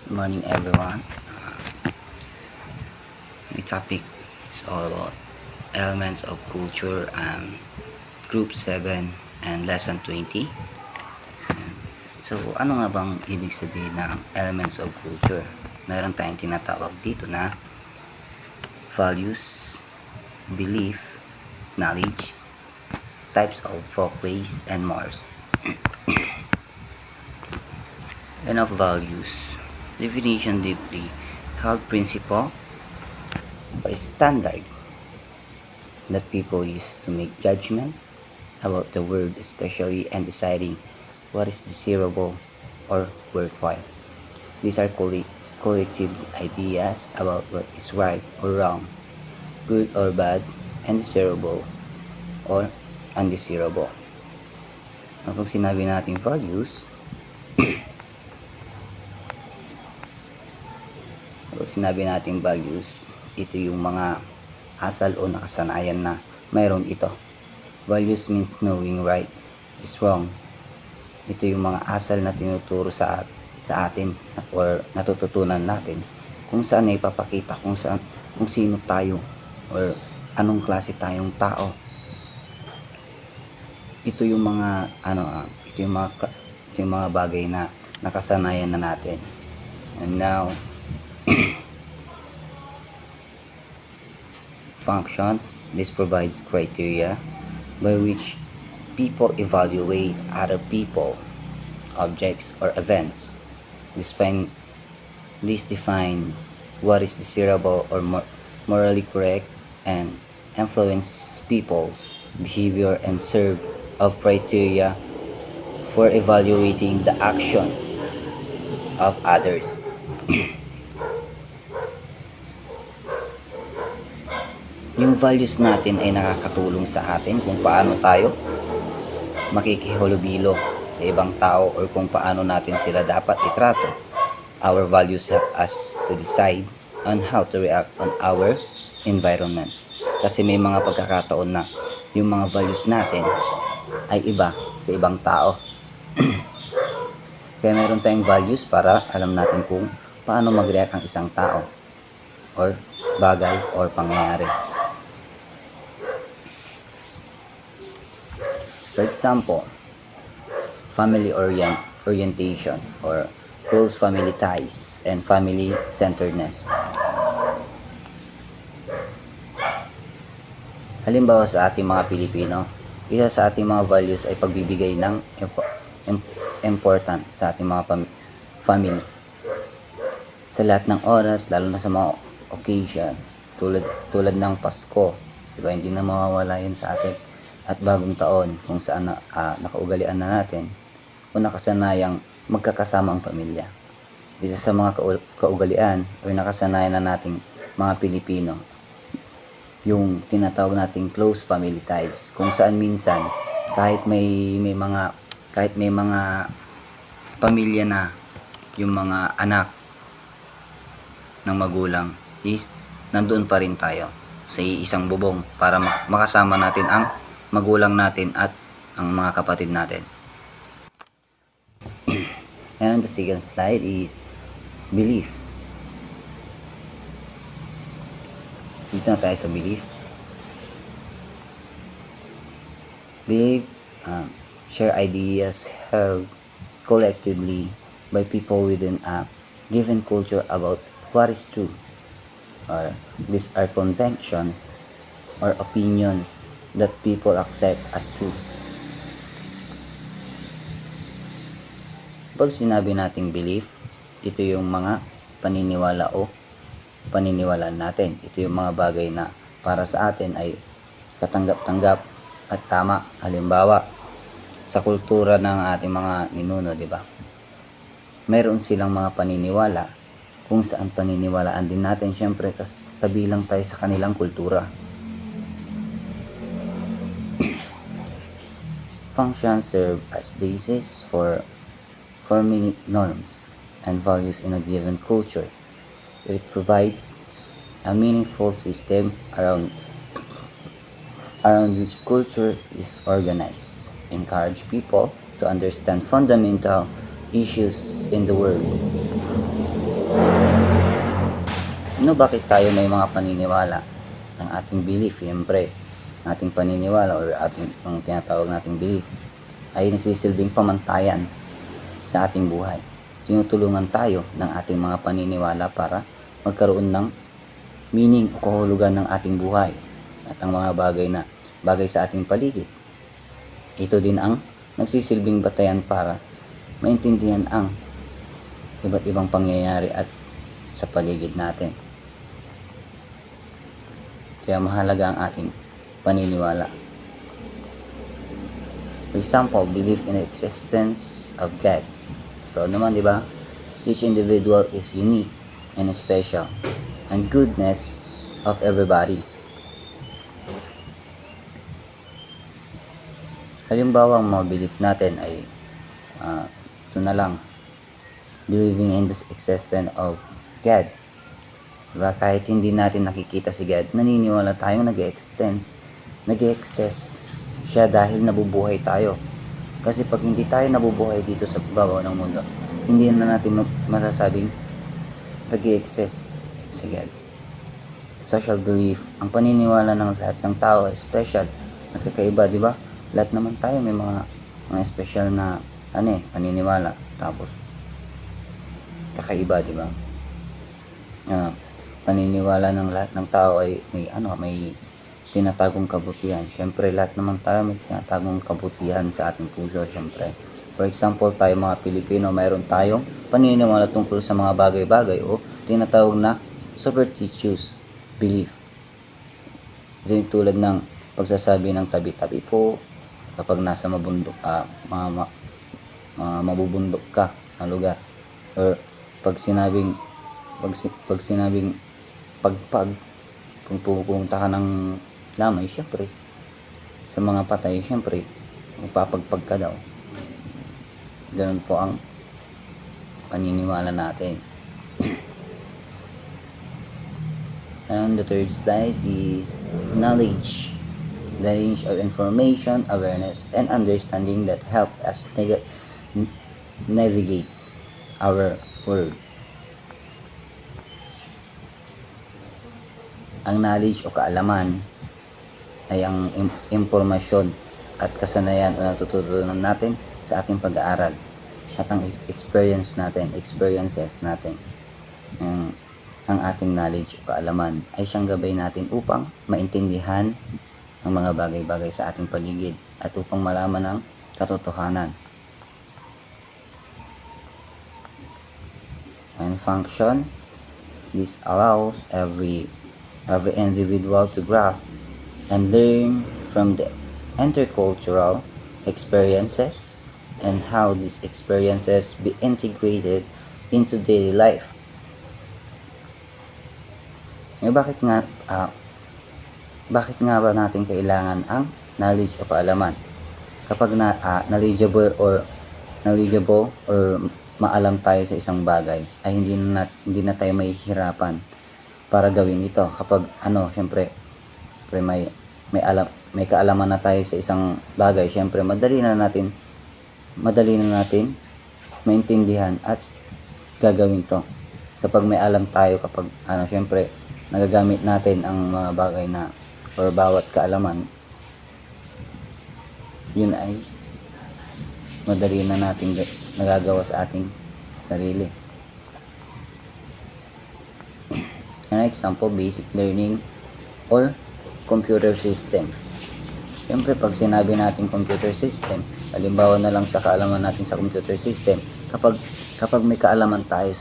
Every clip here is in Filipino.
Good morning, everyone. My topic is all about elements of culture, group 7 and lesson 20. So, ano nga bang ibig sabihin ng elements of culture? Meron tayong tinatawag dito na values, belief, knowledge, types of folkways, and more. And of values, definition: deeply held principle or standard that people use to make judgment about the world, especially and deciding what is desirable or worthwhile. These are collective ideas about what is right or wrong, good or bad, and desirable or undesirable. Kapag sinabi natin values, ito yung mga asal o nakasanayan na mayroon ito. Values means knowing right is wrong. Ito yung mga asal na tinuturo sa atin or natututunan natin kung saan ay ipapakita kung sino tayo or anong klase tayong tao. Ito yung mga ito yung mga bagay na nakasanayan na natin. And now function, this provides criteria by which people evaluate other people, objects, or events. This defines what is desirable or morally correct and influence people's behavior and serve of criteria for evaluating the action of others. Yung values natin ay nakakatulong sa atin kung paano tayo makikihulubilo sa ibang tao or kung paano natin sila dapat itrato. Our values help us to decide on how to react on our environment. Kasi may mga pagkakataon na yung mga values natin ay iba sa ibang tao. Kaya meron tayong values para alam natin kung paano mag-react ang isang tao or bagay or pangyayari. For example, family orientation or close family ties and family centeredness. Halimbawa sa ating mga Pilipino, isa sa ating mga values ay pagbibigay ng important sa ating mga family. Sa lahat ng oras, lalo na sa mga occasion, tulad ng Pasko, diba, hindi na mawawala yun sa atin. At bagong taon kung saan nakaugalian na natin o nakasanayang magkakasama ang pamilya. Isa sa mga kaugalian o nakasanayan na nating mga Pilipino, yung tinatawag nating close family ties, kung saan minsan kahit may mga pamilya na yung mga anak ng magulang is nandoon pa rin tayo sa isang bubong para makasama natin ang magulang natin at ang mga kapatid natin. And the second slide is belief. Dito na tayo sa belief. Belief, share ideas held collectively by people within a given culture about what is true. Or these are conventions or opinions that people accept as true. Pag sinabi nating belief, ito yung mga paniniwala o paniniwalaan natin. Ito yung mga bagay na para sa atin ay katanggap-tanggap at tama. Halimbawa, sa kultura ng ating mga ninuno, di ba? Mayroon silang mga paniniwala kung saan paniniwalaan din natin, syempre kabilang tayo sa kanilang kultura. Functions serve as basis for forming norms and values in a given culture. It provides a meaningful system around which culture is organized, encourage people to understand fundamental issues in the world, Bakit tayo may mga paniniwala? Ang ating belief, siyempre, ating paniniwala or ating yung tinatawag nating belief ay nagsisilbing pamantayan sa ating buhay. Tinutulungan tayo ng ating mga paniniwala para magkaroon ng meaning o kahulugan ng ating buhay at ang mga bagay sa ating paligid. Ito din ang nagsisilbing batayan para maintindihan ang iba't ibang pangyayari at sa paligid natin. Kaya mahalaga ang ating paniniwala. For example, belief in the existence of God. Ito naman, di ba? Each individual is unique and special, and goodness of everybody. Halimbawa, ang mga belief natin ay ito na lang, believing in the existence of God. Diba? Kahit hindi natin nakikita si God, naniniwala tayong nag-exist siya dahil nabubuhay tayo. Kasi pag hindi tayo nabubuhay dito sa babaw ng mundo, hindi na natin masasabing nag-exist si God. Social belief, ang paniniwala ng lahat ng tao ay special at kakaiba, di ba? Lahat naman tayo may mga special na paniniwala, tapos kakaiba, di ba? Paniniwala ng lahat ng tao ay may tinatagong kabutihan. Siyempre, lahat naman tayo may tinatagong kabutihan sa ating puso, siyempre. For example, tayo mga Pilipino, mayroon tayong paniniwala tungkol sa mga bagay-bagay o tinatawag na superstitious belief. Ito yung tulad ng pagsasabi ng tabi-tabi po kapag nasa mabundok, mabubundok ka na lugar. Or pag sinabing pagpag, kung pupunta ka ng lamay, syempre sa mga patay, syempre magpapagpag ka daw. Ganun po ang paniniwala natin. And the third slide is knowledge, the range of information, awareness, and understanding that help us navigate our world. Ang knowledge o kaalaman ay ang impormasyon at kasanayan o natututunan natin sa ating pag-aaral at ang experiences natin. Ang ating knowledge o kaalaman ay siyang gabay natin upang maintindihan ang mga bagay-bagay sa ating paligid at upang malaman ang katotohanan. And function, this allows every individual to grasp and learn from the intercultural experiences and how these experiences be integrated into daily life. Bakit nga ba natin kailangan ang knowledge o kaalaman? Kapag knowledgeable or maalam tayo sa isang bagay, ay hindi na tayo mahihirapan para gawin ito. Kapag syempre may kaalaman na tayo sa isang bagay, syempre madali na natin maintindihan at gagawin to. Kapag may alam tayo, kapag syempre nagagamit natin ang mga bagay na or bawat kaalaman, yun ay madali na natin nagagawa sa ating sarili. An example, basic learning or computer system. Siyempre, pag sinabi natin computer system, halimbawa na lang sa kaalaman natin sa computer system, kapag may kaalaman tayo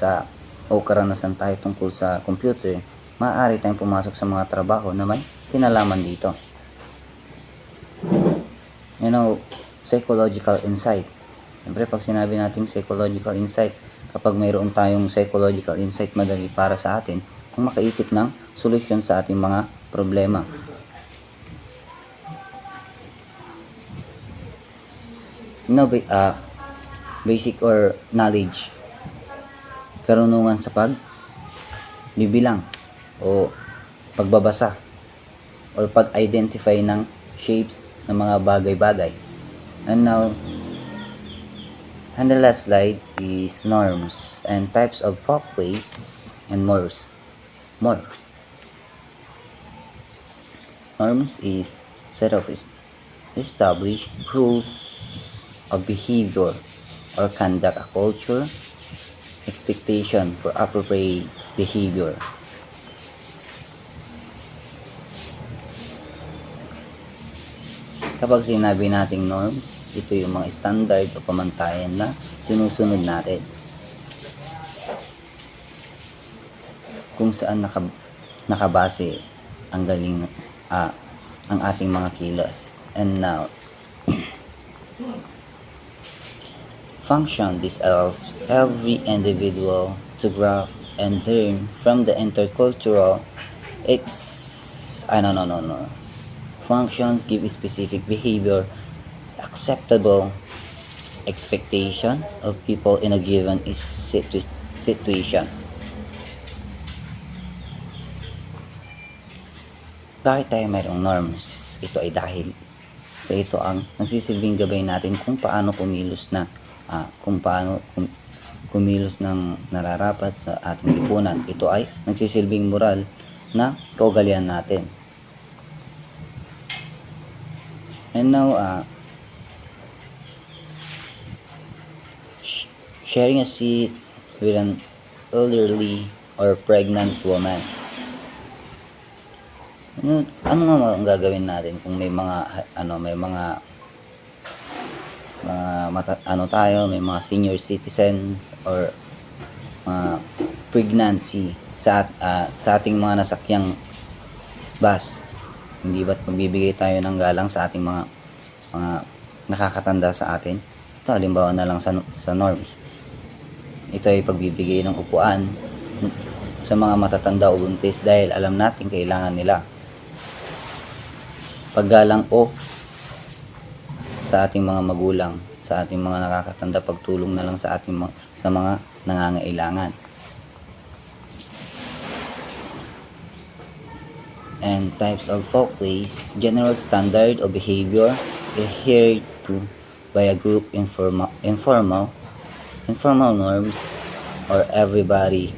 o karanasan tayo tungkol sa computer, maaari tayong pumasok sa mga trabaho na may kinalaman dito. Psychological insight. Siyempre, pag sinabi natin psychological insight, kapag mayroon tayong psychological insight, madali para sa atin ang makaisip ng solusyon sa ating mga problema. Basic or knowledge, karunungan sa pagbibilang o pagbabasa or pag-identify ng shapes ng mga bagay-bagay. And the last slide is norms and types of folkways and mores. mores. Norms is set of established rules of behavior or conduct, a culture, expectation for appropriate behavior. Kapag sinabi nating norms, ito yung mga standard o pamantayan na sinusunod natin. Kung saan nakabase ang galing ang ating mga kilos. And now, function, this allows every individual to grasp and learn from the intercultural Functions give specific behavior, acceptable expectation of people in a given situation. Bakit tayo mayroong norms? Ito ay dahil sa ito ang nagsisilbing gabay natin kung paano kumilos ng nararapat sa ating lipunan. Ito ay nagsisilbing moral na kaugalian natin. And now, sharing a seat with an elderly or pregnant woman. Ano nga ang gagawin natin kung may mga may mga senior citizens or pregnancy sa ating mga nasakyang bus? Hindi ba't magbibigay tayo ng galang sa ating mga nakakatanda sa atin? Ito, halimbawa na lang sa norms. Ito ay pagbibigay ng upuan sa mga matatanda o buntis dahil alam natin kailangan nila. Paggalang o sa ating mga magulang, sa ating mga nakakatanda, pagtulong na lang sa mga nangangailangan. And types of folkways, general standard of behavior adhered to by a group, informal norms or everyday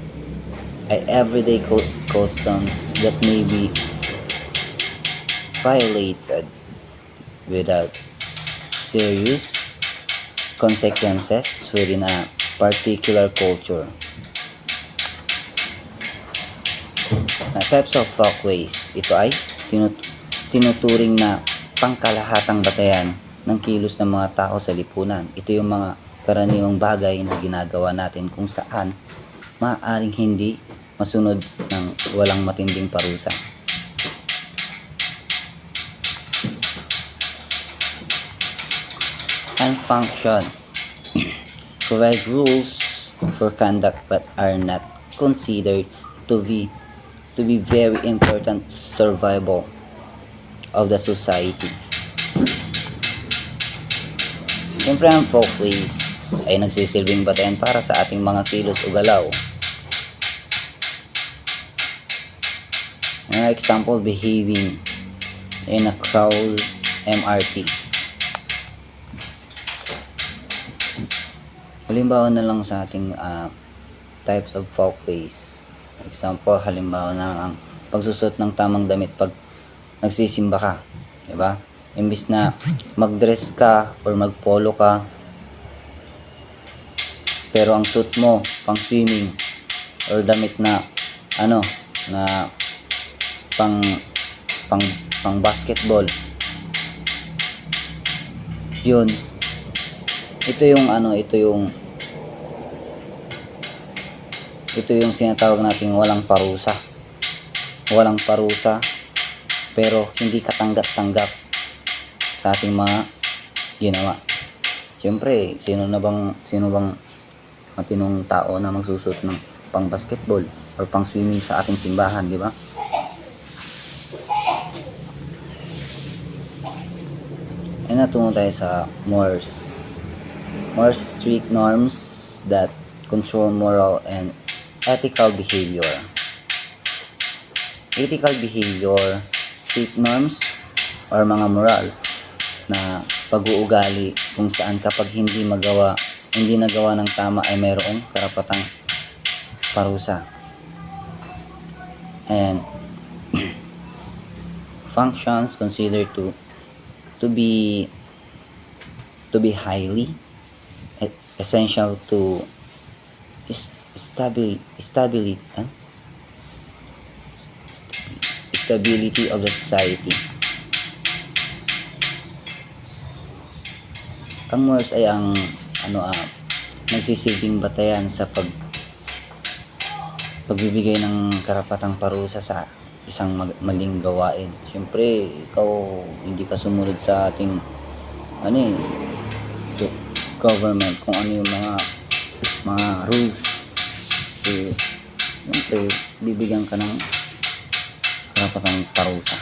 customs that may be violated without serious consequences within a particular culture. Types of folkways, ito ay tinuturing na pangkalahatang batayan ng kilos ng mga tao sa lipunan. Ito yung mga karaniwang bagay na ginagawa natin kung saan maaaring hindi masunod ng walang matinding parusa. And functions provide rules for conduct but are not considered to be very important to survival of the society. Siyempre ang folkways ay nagsisilbing batayan para sa ating mga kilos o galaw. An example, behaving in a crowd MRT. Halimbawa na lang sa ating types of folkways. Example, halimbawa na ang pagsusot ng tamang damit pag nagsisimba ka, di ba? Imbis na mag-dress ka or mag-polo ka, pero ang suit mo pang swimming or damit na pang basketball. Yun. Ito yung sinatawag nating walang parusa. Walang parusa pero hindi katanggap-tanggap sa ating mga ginawa. Siyempre, sino bang matinong tao na magsusot ng pang basketball or pang swimming sa ating simbahan, di ba? And natungo tayo sa more strict norms that control moral and ethical behavior. Ethical behavior, strict norms or mga moral na pag-uugali kung saan kapag hindi nagawa ng tama ay mayroong karapatang parusa. and functions considered to be highly essential to stability of the society. Ang mores ay ang nagsisilbing batayan sa pagbibigay ng karapatang parusa sa isang maling gawain. Siyempre, ikaw hindi ka sumunod sa ating government kung ano yung mga rules. Siyempre, bibigyan ka ng karapatang parusa.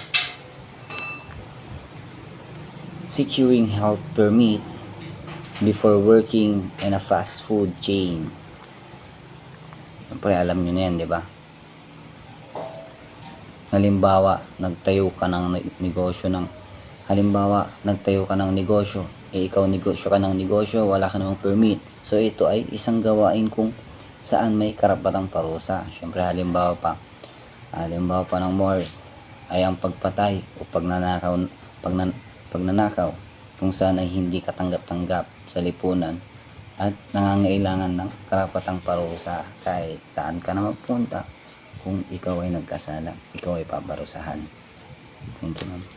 Securing health permit before working in a fast food chain. Siyempre, alam nyo na yan, di ba? Halimbawa, nagtayo ka ng negosyo, ikaw negosyo ka ng negosyo, wala ka namang permit. So, ito ay isang gawain kung saan may karapatang parusa. Siyempre, halimbawa pa ng mores ay ang pagpatay o pagnanakaw kung saan ay hindi katanggap-tanggap sa lipunan at nangangailangan ng karapatang parusa kahit saan ka na magpunta. Kung ikaw ay nagkasala, ikaw ay paparusahan. Thank you, ma'am.